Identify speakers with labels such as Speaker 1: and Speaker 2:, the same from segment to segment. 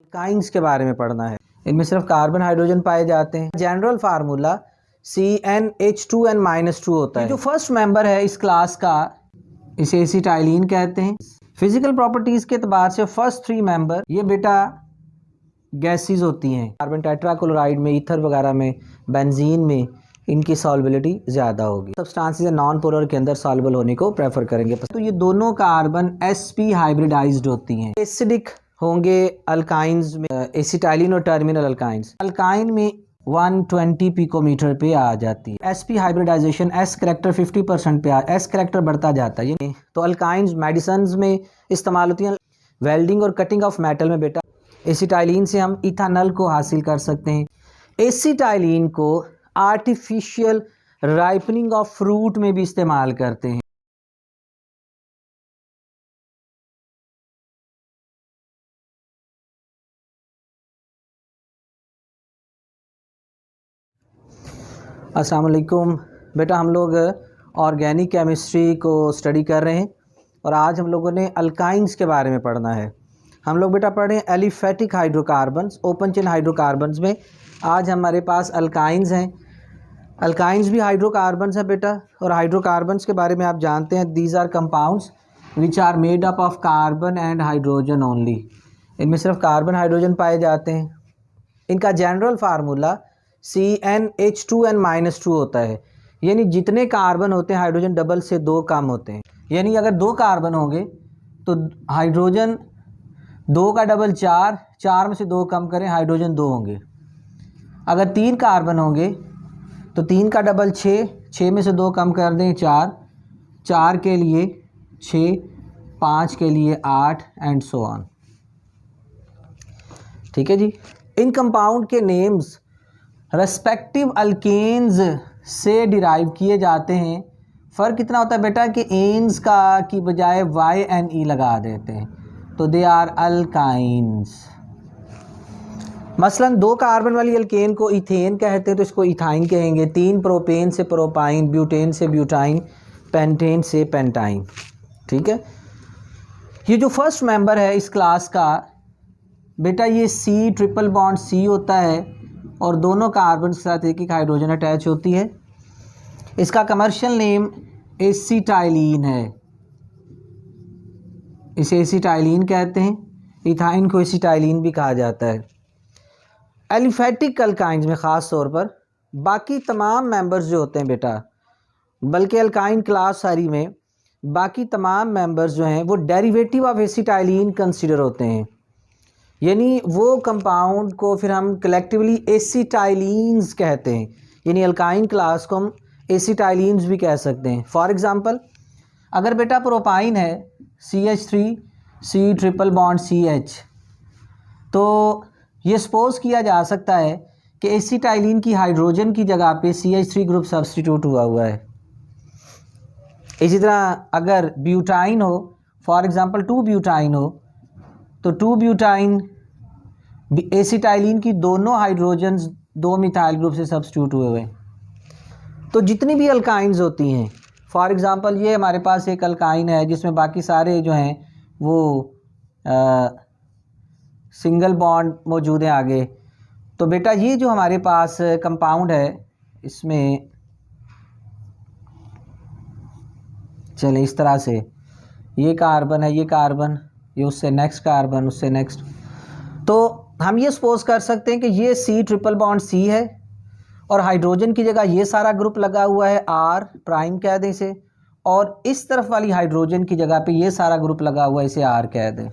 Speaker 1: Alkynes के बारे में पढ़ना है। इनमें सिर्फ कार्बन हाइड्रोजन पाए जाते हैं। जनरल फार्मूला CnH2n-2 होता है। जो फर्स्ट मेंबर है इस क्लास का, इसे एसिटाइलिन कहते हैं। फिजिकल प्रॉपर्टीज के एतबार से फर्स्ट थ्री मेंबर ये बेटा गैसेस होती हैं। कार्बन टेट्राक्लोराइड में, ईथर वगैरह में, बेंजीन में इनकी सॉल्बिलिटी ज़्यादा होगी। सब्सटेंसेस नॉन पोलर के अंदर सॉल्युबल होने को प्रेफर करेंगे। तो ये दोनों कार्बन sp हाइब्रिडाइज्ड होती हैं। एसिडिक होंगे अल्काइंस में, एसिटाइलिन और टर्मिनल अल्काइंस। अल्काइन में 120 पिकोमीटर पे आ जाती है। sp हाइब्रिडाइजेशन s करेक्टर 50% पे s करेक्टर बढ़ता जाता है। तो अल्काइंस मेडिसिन में इस्तेमाल होती हैं। वेल्डिंग और कटिंग ऑफ मेटल में बेटा एसिटाइलिन से हम इथानल को हासिल कर सकते हैं। एसिटाइलिन को आर्टिफिशियल राइपनिंग ऑफ फ्रूट में भी इस्तेमाल करते हैं। अस्सलाम वालेकुम बेटा, हम लोग ऑर्गेनिक केमिस्ट्री को स्टडी कर रहे हैं और आज हम लोगों ने अल्काइंस के बारे में पढ़ना है। हम लोग बेटा पढ़ रहे हैं aliphatic hydrocarbons, open chain hydrocarbons में। आज हमारे पास अल्काइंस हैं। अल्काइंस भी हाइड्रोकार्बन्स हैं बेटा, और हाइड्रोकार्बन्स के बारे में आप जानते हैं, these are compounds which are made up of carbon and hydrogen only. इनमें सिर्फ कार्बन हाइड्रोजन पाए जाते हैं। इनका जनरल फार्मूला CnH2n-2 होता है। यानी जितने कार्बन होते हैं हाइड्रोजन डबल से 2 कम होते हैं। यानी अगर 2 कार्बन होंगे तो हाइड्रोजन 2 का डबल 4, 4 में से 2 कम करें हाइड्रोजन 2 होंगे। अगर 3 कार्बन होंगे तो 3 का डबल 6, 6 में से 2 कम कर दें 4, 4 के लिए 6, 5 के लिए 8 एंड सो ऑन। ठीक है जी। इन कंपाउंड के नेम्स रेस्पेक्टिव अल्केन्स से डिराइव किए जाते हैं। फ़र्क कितना होता है बेटा कि एन्स का की बजाय YNE लगा देते हैं, तो दे आर अल्काइंस। मसलन 2 कार्बन वाली अल्केन को इथेन कहते हैं तो इसको इथाइन कहेंगे। 3 प्रोपेन से प्रोपाइन, ब्यूटेन से ब्यूटाइन, पेंटेन से पेंटाइन। ठीक है। ये जो फर्स्ट मेंबर है इस क्लास का बेटा, ये C ट्रिपल बॉन्ड C होता है और दोनों कार्बन के साथ एक हाइड्रोजन अटैच होती है। इसका कमर्शियल नेम एसिटाइलिन है। इसे एसिटाइलिन कहते हैं। इथाइन को एसिटाइलिन भी कहा जाता है। एलिफेटिक अल्काइंस में ख़ास तौर पर बाकी तमाम मेंबर्स जो होते हैं बेटा, बल्कि अल्काइन क्लास सारी में बाकी तमाम मेंबर्स जो हैं वो डेरिवेटिव ऑफ एसिटाइलिन कंसिडर होते हैं। यानी वो कंपाउंड को फिर हम कलेक्टिवली एसिटाइलिन्स कहते हैं। यानी अल्काइन क्लास को हम एसिटाइलिन्स भी कह सकते हैं। फॉर एग्ज़ाम्पल, अगर बेटा प्रोपाइन है CH3 C triple bond CH, तो ये सपोज किया जा सकता है कि एसिटाइलिन की हाइड्रोजन की जगह पे CH3 ग्रुप सब्सटीट्यूट हुआ है। इसी तरह अगर ब्यूटाइन हो, फॉर एग्ज़ाम्पल 2 ब्यूटाइन हो, तो 2 ब्यूटाइन एसिटाइलिन की दोनों हाइड्रोजन्स 2 मिथाइल ग्रुप से सब्स्टिट्यूट हुए हुए। तो जितनी भी अल्काइंस होती हैं, फॉर एग्ज़ाम्पल ये हमारे पास एक अल्काइन है जिसमें बाकी सारे जो हैं वो सिंगल बॉन्ड मौजूद हैं आगे। तो बेटा ये जो हमारे पास कंपाउंड है, इसमें चले इस तरह से, ये कार्बन है, ये कार्बन, ये उससे नेक्स्ट कार्बन, उससे नेक्स्ट। तो हम ये सपोज कर सकते हैं कि ये C ट्रिपल बॉन्ड C है और हाइड्रोजन की जगह ये सारा ग्रुप लगा हुआ है, R प्राइम कह दें इसे, और इस तरफ वाली हाइड्रोजन की जगह पे ये सारा ग्रुप लगा हुआ है, इसे R कह दें।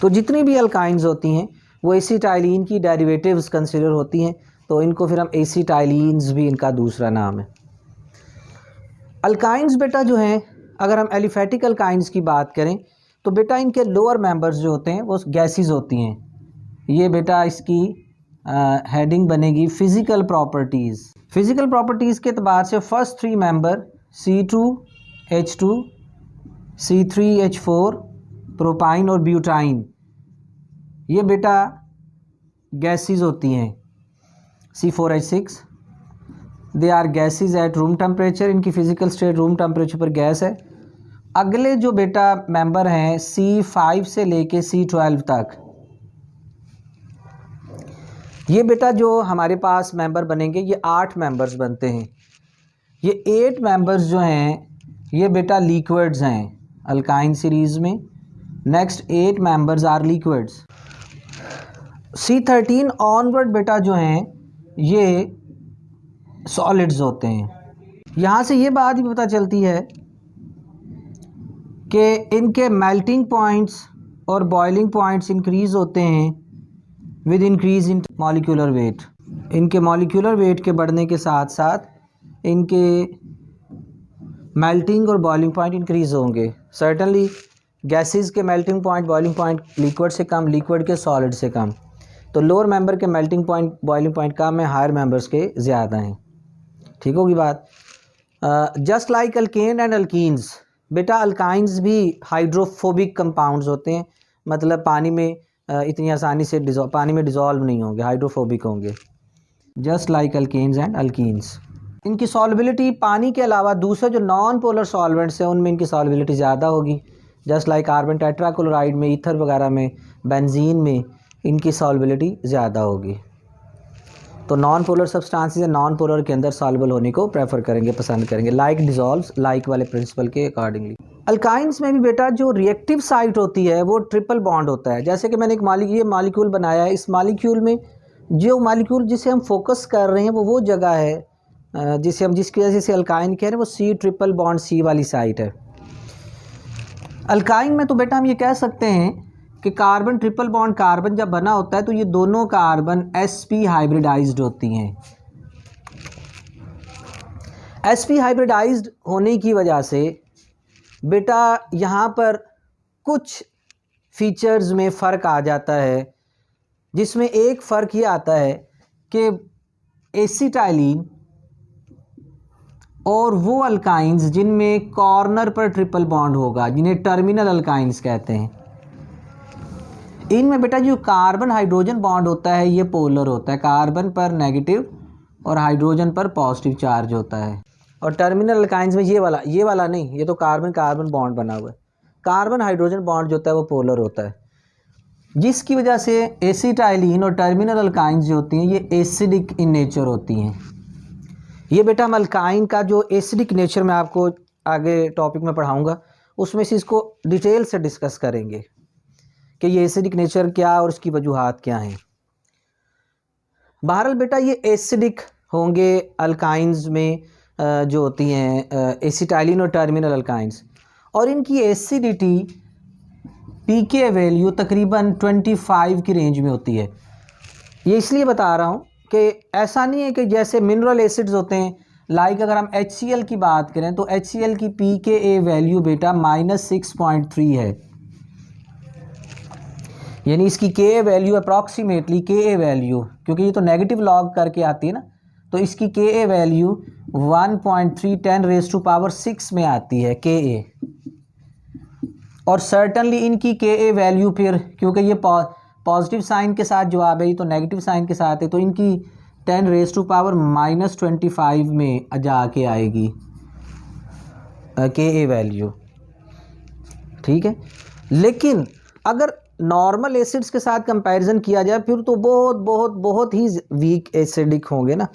Speaker 1: तो जितनी भी अल्काइंस होती हैं वो एसिटाइलिन की डेरिवेटिव्स कंसिडर होती हैं, तो इनको फिर हम एसिटाइलिन्स भी इनका दूसरा नाम है। अल्काइंस बेटा जो हैं, अगर हम एलिफेटिक अल्काइंस की बात करें तो बेटा इनके लोअर मेंबर्स जो होते हैं वो गैसेस होती हैं। ये बेटा इसकी हेडिंग बनेगी फ़िज़िकल प्रॉपर्टीज़। फ़िज़िकल प्रॉपर्टीज़ के एतबार से first 3 member C2H2, C3H4, propyne और ब्यूटाइन, ये बेटा गैसेस होती हैं। C4H6, they are gases at room temperature. इनकी फ़िज़िकल स्टेट रूम टेम्परेचर पर गैस है। अगले जो बेटा मेंबर हैं C5 से लेके C12 तक, ये बेटा जो हमारे पास मेंबर बनेंगे ये 8 मेंबर्स बनते हैं। ये 8 मेंबर्स जो हैं ये बेटा लिक्विड्स हैं अल्काइन सीरीज़ में। Next 8 members are liquids. C13 onward बेटा जो हैं ये सॉलिड्स होते हैं। यहाँ से ये बात भी पता चलती है कि इनके मेल्टिंग पॉइंट्स और बॉइलिंग पॉइंट्स इंक्रीज़ होते हैं with increase in molecular weight. इनके मॉलिक्यूलर वेट के बढ़ने के साथ साथ इनके मेल्टिंग और बॉइलिंग पॉइंट इंक्रीज़ होंगे। सर्टनली गैसेस के melting point boiling point liquid से कम, लिक्विड के सॉलिड से कम। तो लोअर मेंबर के मेल्टिंग पॉइंट बॉइलिंग पॉइंट कम है, हायर मेंबर्स के ज़्यादा हैं। ठीक होगी बात। Just like alkane and alkenes, बेटा अल्काइंस भी हाइड्रोफोबिक कंपाउंड्स होते हैं, मतलब पानी में इतनी आसानी से पानी में डिज़ोल्व नहीं होंगे, हाइड्रोफोबिक होंगे। Just like alkanes and alkenes, इनकी सॉल्बिलिटी पानी के अलावा दूसरे जो नॉन पोलर सॉल्वेंट्स हैं उनमें इनकी सॉल्बिलिटी ज़्यादा होगी। जस्ट लाइक कार्बन टेट्राक्लोराइड में, ईथर वगैरह में, बेंजीन में इनकी सॉल्बिलिटी ज़्यादा होगी। तो नॉन पोलर सब्सटेंसेस या नॉन पोलर के अंदर सॉल्युबल होने को प्रेफर करेंगे, पसंद करेंगे, लाइक डिज़ोल्व्स लाइक वाले प्रिंसिपल के अकॉर्डिंगली। अल्काइंस में भी बेटा जो रिएक्टिव साइट होती है वो ट्रिपल बॉन्ड होता है। जैसे कि मैंने एक ये मॉलिक्यूल बनाया है, इस मॉलिक्यूल में जो मॉलिक्यूल जिसे हम फोकस कर रहे हैं वो जगह है जिसकी वजह से अल्काइन कह रहे हैं वो C ट्रिपल बॉन्ड C वाली साइट है। अल्काइन में तो बेटा हम ये कह सकते हैं कि कार्बन ट्रिपल बॉन्ड कार्बन जब बना होता है तो ये दोनों कार्बन sp हाइब्रिडाइज्ड होती हैं। sp हाइब्रिडाइज्ड होने की वजह से बेटा यहाँ पर कुछ फीचर्स में फ़र्क आ जाता है, जिसमें एक फ़र्क ये आता है कि एसिटाइलिन और वो अल्काइंस जिनमें कॉर्नर पर ट्रिपल बॉन्ड होगा, जिन्हें टर्मिनल अल्काइंस कहते हैं, इनमें बेटा जो कार्बन हाइड्रोजन बॉन्ड होता है ये पोलर होता है, कार्बन पर नेगेटिव और हाइड्रोजन पर पॉजिटिव चार्ज होता है। और टर्मिनल अल्काइंस में ये वाला नहीं, ये तो कार्बन कार्बन बॉन्ड बना हुआ है, कार्बन हाइड्रोजन बॉन्ड जो होता है वो पोलर होता है, जिसकी वजह से एसिटाइलिन और टर्मिनल अल्काइंस जो होती हैं ये एसिडिक इन नेचर होती हैं। ये बेटा हम अल्काइन का जो एसिडिक नेचर मैं आपको आगे टॉपिक में पढ़ाऊँगा उसमें से इसको डिटेल से डिस्कस करेंगे कि ये एसिडिक नेचर क्या और उसकी वजूहात क्या हैं। बहरहाल बेटा ये एसिडिक होंगे अल्काइंस में जो होती हैं एसिटाइलिन और टर्मिनल अल्काइंस, और इनकी एसिडिटी pK वैल्यू तकरीबन 25 की रेंज में होती है। ये इसलिए बता रहा हूँ कि ऐसा नहीं है कि जैसे मिनरल एसिड्स होते हैं, लाइक अगर हम HCl की बात करें तो HCl की pKa वैल्यू बेटा -6.3 है, यानी इसकी Ka value approximately Ka value, क्योंकि ये तो नेगेटिव लॉग करके आती है ना, तो इसकी Ka वैल्यू 1.3 10⁻⁶ में आती है Ka। और सर्टनली इनकी Ka वैल्यू फिर, क्योंकि ये पॉजिटिव साइन के साथ जवाब है, ये तो नेगेटिव साइन के साथ है, तो इनकी 10⁻⁻25 में जाके आएगी Ka वैल्यू। ठीक है, लेकिन अगर नॉर्मल एसिड्स के साथ कंपैरिजन किया जाए फिर तो बहुत बहुत बहुत ही वीक एसिडिक होंगे ना।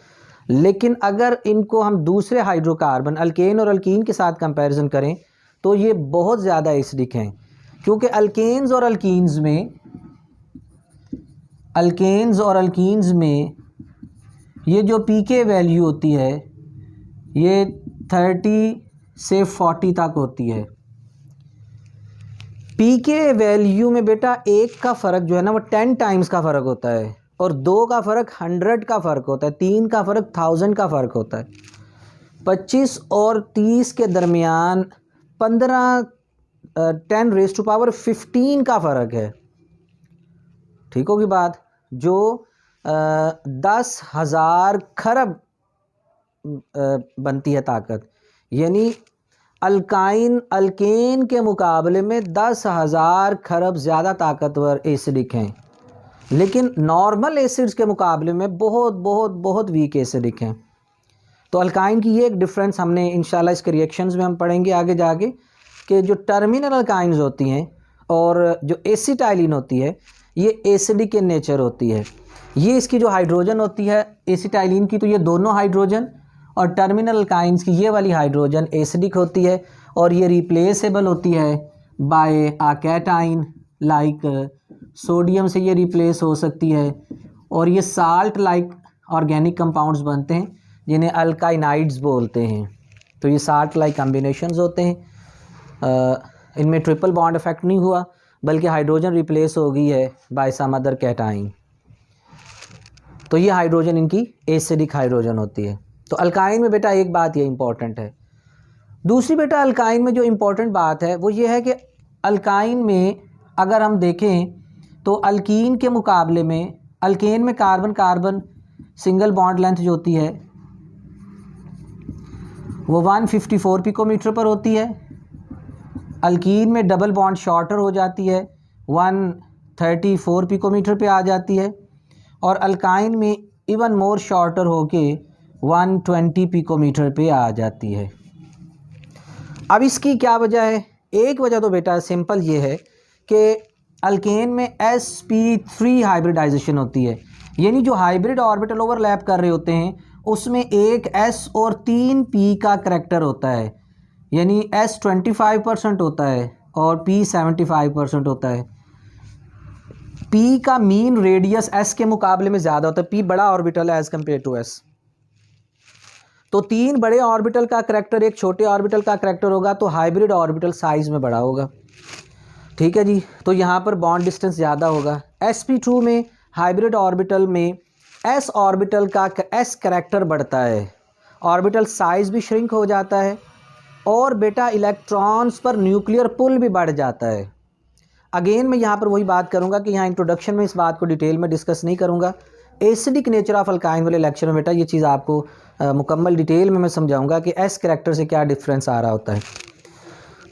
Speaker 1: लेकिन अगर इनको हम दूसरे हाइड्रोकार्बन अल्केन और अल्कीन के साथ कंपैरिजन करें तो ये बहुत ज़्यादा एसिडिक हैं, क्योंकि अल्केन्स और अल्कीन्स में ये जो pK वैल्यू होती है ये 30 से 40 तक होती है। pK वैल्यू में बेटा एक का फ़र्क जो है ना वो 10 टाइम्स का फ़र्क होता है, और 2 का फ़र्क 100 का फ़र्क होता है, 3 का फ़र्क 1000 का फ़र्क होता है, 25 और 30 के दरमियान 10⁻15 का फ़र्क है। ठीक होगी बात, जो 10,000 खरब बनती है ताकत, यानी अल्केन के मुकाबले में 10,000 खरब ज़्यादा ताकतवर एसिडिक हैं, लेकिन नॉर्मल एसिड्स के मुकाबले में बहुत बहुत बहुत वीक एसिडिक हैं। तो अल्काइन की ये एक डिफरेंस हमने इंशाल्लाह इसके रिएक्शंस में हम पढ़ेंगे आगे जाके। कि जो टर्मिनल अल्काइंस होती हैं और जो एसिटाइलिन होती है ये एसिडिक इन नेचर होती है। ये इसकी जो हाइड्रोजन होती है एसिटाइलिन की, तो ये दोनों हाइड्रोजन और टर्मिनल अल्काइंस की ये वाली हाइड्रोजन एसिडिक होती है और ये रिप्लेसेबल होती है बाय अ कैटाइन, लाइक सोडियम से ये रिप्लेस हो सकती है और ये साल्ट लाइक ऑर्गेनिक कंपाउंड्स बनते हैं जिन्हें अल्काइनाइड्स बोलते हैं। तो ये साल्ट लाइक कॉम्बिनेशंस होते हैं। इनमें ट्रिपल बॉन्ड इफेक्ट नहीं हुआ बल्कि हाइड्रोजन रिप्लेस हो गई है बाय सम अदर कैटाइन। तो ये हाइड्रोजन इनकी एसिडिक हाइड्रोजन होती है। तो अल्काइन में बेटा एक बात ये इंपॉर्टेंट है। दूसरी बेटा अल्काइन में जो इम्पोर्टेंट बात है वो ये है कि अल्काइन में अगर हम देखें तो अल्कीन के मुकाबले में अल्केन में carbon carbon single bond length जो होती है वो 154 पिकोमीटर पर होती है। अल्कीन में डबल बॉन्ड शॉर्टर हो जाती है, 134 पिकोमीटर पे आ जाती है और अल्काइन में इवन मोर शॉर्टर होके 120 पिकोमीटर पे आ जाती है। अब इसकी क्या वजह है? एक वजह तो बेटा सिंपल ये है कि अल्केन में sp3 हाइब्रिडाइजेशन होती है, यानी जो हाइब्रिड ऑर्बिटल ओवरलैप कर रहे होते हैं उसमें एक s और 3 p का करैक्टर होता है, यानी s 25% होता है और p 75% होता है। p का मीन रेडियस s के मुकाबले में ज़्यादा होता है, p बड़ा ऑर्बिटल है एज़ कम्पेयर टू s। तो 3 बड़े ऑर्बिटल का करैक्टर एक छोटे ऑर्बिटल का करैक्टर होगा तो हाइब्रिड ऑर्बिटल साइज़ में बड़ा होगा। ठीक है जी, तो यहाँ पर बॉन्ड डिस्टेंस ज़्यादा होगा। sp2 में हाइब्रिड ऑर्बिटल में s ऑर्बिटल का s करैक्टर बढ़ता है, ऑर्बिटल साइज़ भी श्रिंक हो जाता है और बेटा इलेक्ट्रॉन्स पर न्यूक्लियर पुल भी बढ़ जाता है। अगेन मैं यहाँ पर वही बात करूँगा कि यहाँ इंट्रोडक्शन में इस बात को डिटेल में डिस्कस नहीं करूँगा। एसिडिक नेचर ऑफ अल्काइन वाले लेक्चर में बेटा ये चीज़ आपको मुकम्मल डिटेल में मैं समझाऊँगा कि s करैक्टर से क्या डिफरेंस आ रहा होता है।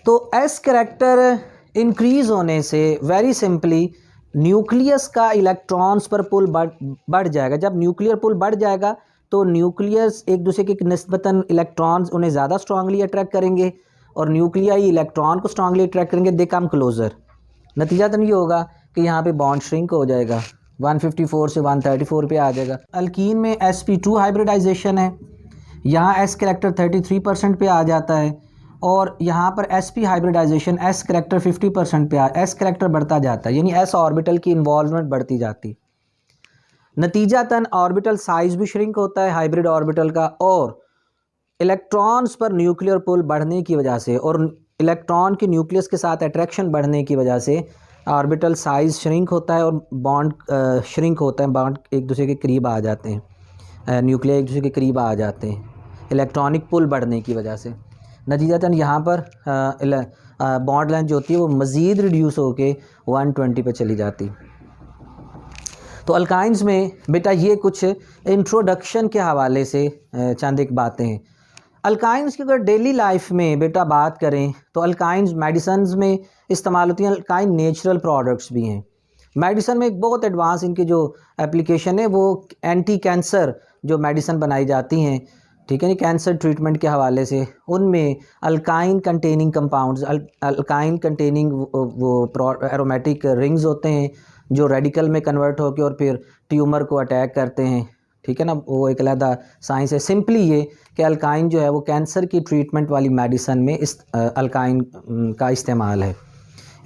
Speaker 1: तो s करैक्टर इंक्रीज़ होने से वेरी सिंपली न्यूक्लियस का इलेक्ट्रॉन्स पर पुल बढ़ जाएगा। जब न्यूक्लियर पुल बढ़ जाएगा तो न्यूक्लियस एक दूसरे के निस्बतन इलेक्ट्रॉन्स उन्हें ज़्यादा स्ट्रांगली अट्रैक्ट करेंगे और न्यूक्लियाई इलेक्ट्रॉन को स्ट्रांगली अट्रैक्ट करेंगे, दे कम क्लोज़र। नतीजा तो ये होगा कि यहाँ पे बॉन्ड श्रिंक हो जाएगा, 154 से 134 पे आ जाएगा। अल्कीन में sp2 हाइब्रिडाइजेशन है, यहाँ s करैक्टर 33% पे आ जाता है और यहाँ पर sp हाइब्रिडाइजेशन s करैक्टर 50% पे s करैक्टर बढ़ता जाता है, यानी s ऑर्बिटल की इन्वॉल्वमेंट बढ़ती जाती। नतीजातन ऑर्बिटल साइज़ भी श्रिंक होता है हाइब्रिड ऑर्बिटल का और इलेक्ट्रॉन्स पर न्यूक्लियर पुल बढ़ने की वजह से और इलेक्ट्रॉन की न्यूक्लियस के साथ अट्रैक्शन बढ़ने की वजह से ऑर्बिटल साइज़ श्रिंक होता है और बॉन्ड श्रिंक होता है, बॉन्ड एक दूसरे के करीब आ जाते हैं, न्यूक्लियर एक दूसरे के करीब आ जाते हैं इलेक्ट्रॉनिक पुल बढ़ने की वजह से। नतीजतन यहाँ पर बॉन्ड लेंथ जो होती है वो मज़ीद रिड्यूस होके 120 पे चली जाती। तो अल्काइंस में बेटा ये कुछ इंट्रोडक्शन के हवाले से चंद एक बातें हैं। अल्काइंस की अगर डेली लाइफ में बेटा बात करें तो अल्काइंस मेडिसन्स में इस्तेमाल होती हैं। अल्काइन नेचुरल प्रोडक्ट्स भी हैं। मेडिसन में एक बहुत एडवांस इनकी जो एप्लीकेशन है वो एंटी कैंसर जो मेडिसन बनाई जाती हैं, ठीक है नहीं, कैंसर ट्रीटमेंट के हवाले से उनमें alkyne containing compounds, alkyne containing वो एरोमेटिक रिंग्स होते हैं जो रेडिकल में कन्वर्ट होकर और फिर ट्यूमर को अटैक करते हैं। ठीक है ना, वो एक अलग साइंस है। सिंपली ये कि अल्काइन जो है वो कैंसर की ट्रीटमेंट वाली मेडिसन में इस अल्काइन का इस्तेमाल है।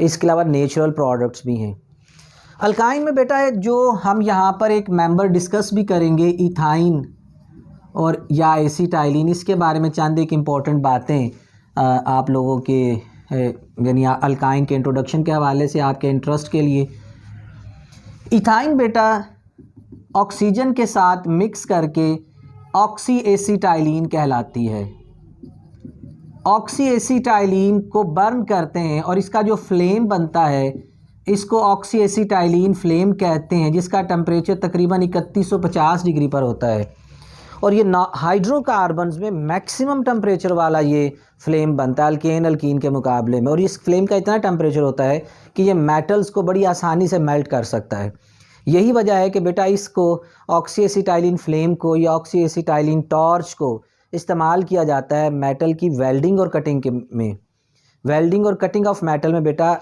Speaker 1: इसके अलावा नेचुरल प्रोडक्ट्स भी हैं। अल्काइन में बेटा जो हम यहाँ पर एक मेंबर डिस्कस भी करेंगे इथाइन और या एसिटाइलिन, इसके बारे में चंद एक इम्पॉर्टेंट बातें आप लोगों के यानी अल्काइन के इंट्रोडक्शन के हवाले से आपके इंटरेस्ट के लिए। इथाइन बेटा ऑक्सीजन के साथ मिक्स करके ऑक्सी एसिटाइलिन कहलाती है। ऑक्सी एसिटाइलिन को बर्न करते हैं और इसका जो फ्लेम बनता है इसको ऑक्सी एसिटाइलिन फ्लेम कहते हैं, जिसका टेम्परेचर तकरीबन 3150 डिग्री पर होता है और ये हाइड्रोकार्बन्स में मैक्सिमम टेम्परेचर वाला ये फ्लेम बनता है अल्कीन के मुकाबले में। और इस फ्लेम का इतना टेम्परेचर होता है कि ये मेटल्स को बड़ी आसानी से मेल्ट कर सकता है। यही वजह है कि बेटा इसको ऑक्सी एसिटाइलिन फ्लेम को या ऑक्सी एसिटाइलिन टॉर्च को इस्तेमाल किया जाता है मेटल की वेल्डिंग और कटिंग के में। वेल्डिंग और कटिंग ऑफ मेटल में बेटा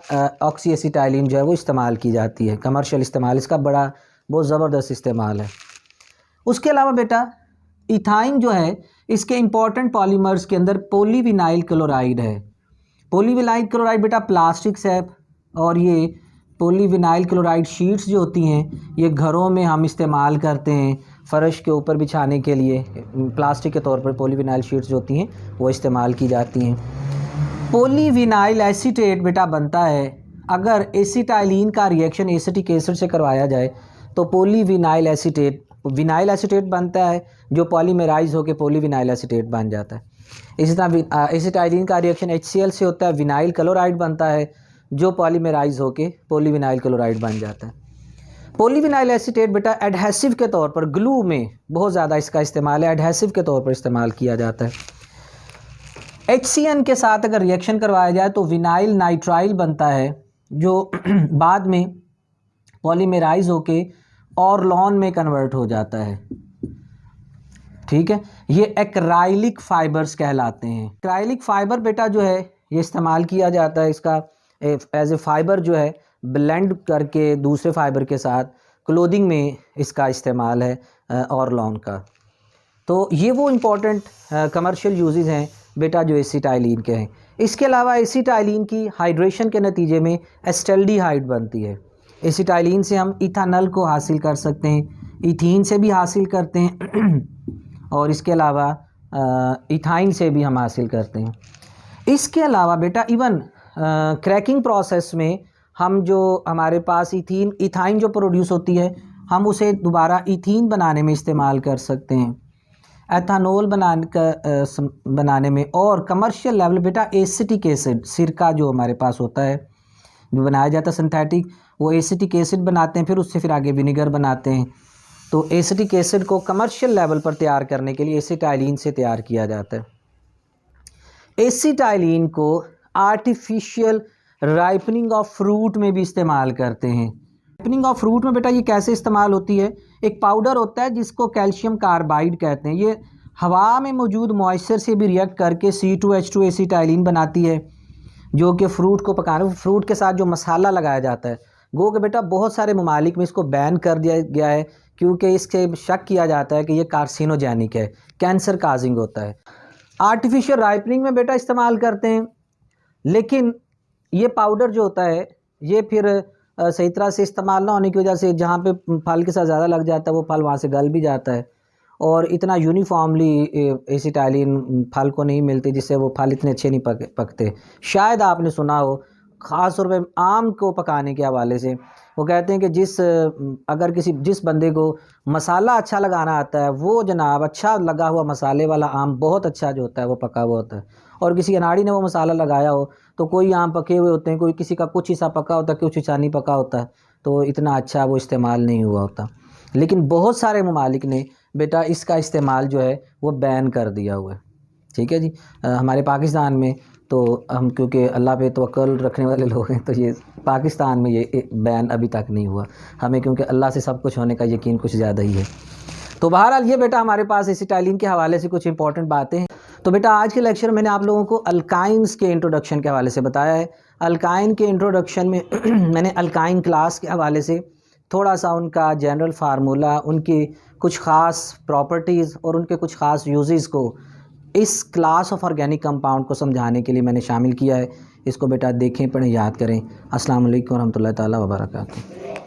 Speaker 1: ऑक्सी एसिटाइलिन जो है वो इस्तेमाल की जाती है। कमर्शियल इस्तेमाल इसका बहुत ज़बरदस्त इस्तेमाल है। उसके अलावा बेटा इथाइन जो है इसके इंपॉर्टेंट पॉलीमर्स के अंदर पॉलीविनाइल क्लोराइड है। पॉलीविनाइल क्लोराइड बेटा प्लास्टिक्स है, और ये पॉलीविनाइल क्लोराइड शीट्स जो होती हैं ये घरों में हम इस्तेमाल करते हैं, फ़र्श के ऊपर बिछाने के लिए प्लास्टिक के तौर पर पॉलीविनाइल शीट्स जो होती हैं वो इस्तेमाल की जाती हैं। पॉलीविनाइल एसीटेट बेटा बनता है अगर एसिटाइलिन का रिएक्शन एसिटिक एसिड से करवाया जाए तो पॉलीविनाइल एसीटेट बनता है जो पॉलीमराइज होकर पॉलीविनाइल एसीटेट बन जाता है। इसी तरह एसिटाइलिन का रिएक्शन HCl से होता है, विनाइल क्लोराइड बनता है जो पॉलीमराइज होकर पॉलीविनाइल क्लोराइड बन जाता है। पॉलीविनाइल एसीटेट बेटा एडहेसिव के तौर पर, ग्लू में बहुत ज़्यादा इसका इस्तेमाल है, एडहेसिव के तौर पर इस्तेमाल किया जाता है। HCN के साथ अगर रिएक्शन करवाया जाए तो विनाइल नाइट्राइल बनता है जो बाद में पॉलीमराइज होके ऑरलॉन में कन्वर्ट हो जाता है। ठीक है, ये एक्राइलिक फाइबर्स कहलाते हैं। एक्राइलिक फाइबर बेटा जो है ये इस्तेमाल किया जाता है, इसका एज ए फाइबर जो है ब्लेंड करके दूसरे फाइबर के साथ क्लोथिंग में इसका इस्तेमाल है ऑरलॉन का। तो ये वो इम्पोर्टेंट कमर्शियल यूजेस हैं बेटा जो एसिटाइलिन के हैं। इसके अलावा एसिटाइलिन की हाइड्रेशन के नतीजे में एस्टल्डिहाइड बनती है। एसिटाइलिन से हम इथानल को हासिल कर सकते हैं, इथीन से भी हासिल करते हैं और इसके अलावा इथाइन से भी हम हासिल करते हैं। इसके अलावा बेटा इवन क्रैकिंग प्रोसेस में हम जो हमारे पास इथाइन जो प्रोड्यूस होती है हम उसे दोबारा इथीन बनाने में इस्तेमाल कर सकते हैं, एथानॉल बनाने में, और कमर्शियल लेवल बेटा एसिटिक एसिड, सिरका जो हमारे पास होता है जो बनाया जाता है सिंथेटिक, वो एसिटिक एसिड बनाते हैं, फिर उससे फिर आगे विनेगर बनाते हैं। तो एसिटिक एसिड को कमर्शियल लेवल पर तैयार करने के लिए एसिटाइलिन से तैयार किया जाता है। एसिटाइलिन को आर्टिफिशियल राइपनिंग ऑफ फ्रूट में भी इस्तेमाल करते हैं। राइपनिंग ऑफ फ्रूट में बेटा ये कैसे इस्तेमाल होती है, एक पाउडर होता है जिसको कैल्शियम कार्बाइड कहते हैं, ये हवा में मौजूद मॉइस्चर से भी रिएक्ट करके C2H2 एसिटाइलिन बनाती है जो कि फ्रूट को पकाने, फ्रूट के साथ जो मसाला लगाया जाता है। गो के बेटा बहुत सारे ममालिक में इसको बैन कर दिया गया है क्योंकि इसके शक किया जाता है कि ये कार्सिनोजेनिक है, कैंसर काजिंग होता है। आर्टिफिशियल राइपनिंग में बेटा इस्तेमाल करते हैं, लेकिन ये पाउडर जो होता है ये फिर सही तरह से इस्तेमाल ना होने की वजह से जहाँ पे फल के साथ ज़्यादा लग जाता है वो फल वहाँ से गल भी जाता है और इतना यूनिफॉर्मली एसिटाइलिन फल को नहीं मिलती, जिससे वो फल इतने अच्छे नहीं पकते। शायद आपने सुना हो ख़ास तौर पे आम को पकाने के हवाले से वो कहते हैं कि जिस बंदे को मसाला अच्छा लगाना आता है वो जनाब अच्छा लगा हुआ मसाले वाला आम बहुत अच्छा जो होता है वो पका हुआ होता है, और किसी अनाड़ी ने वो मसाला लगाया हो तो कोई आम पके हुए होते हैं, कोई किसी का कुछ हिस्सा पका होता है, कुछ हिस्सा नहीं पका होता है, तो इतना अच्छा वो इस्तेमाल नहीं हुआ होता। लेकिन बहुत सारे ममालिक ने बेटा इसका इस्तेमाल जो है वो बैन कर दिया हुआ है। ठीक है जी, हमारे पाकिस्तान में तो हम क्योंकि अल्लाह पे तवक्कुल रखने वाले लोग हैं तो ये पाकिस्तान में ये बैन अभी तक नहीं हुआ, हमें क्योंकि अल्लाह से सब कुछ होने का यकीन कुछ ज़्यादा ही है। तो बहरहाल ये बेटा हमारे पास एसिटाइलिन के हवाले से कुछ इंपॉर्टेंट बातें हैं। तो बेटा आज के लेक्चर में मैंने आप लोगों को अल्काइंस के इंट्रोडक्शन के हवाले से बताया है। अल्काइन के इंट्रोडक्शन में मैंने अल्काइन क्लास के हवाले से थोड़ा सा उनका जनरल फार्मूला, उनकी कुछ ख़ास प्रॉपर्टीज़ और उनके कुछ ख़ास यूजेस को इस क्लास ऑफ ऑर्गेनिक कंपाउंड को समझाने के लिए मैंने शामिल किया है। इसको बेटा देखें, पढ़ें, याद करें। अस्सलाम वालेकुम रहमतुल्लाहि ताला व बरकातहू।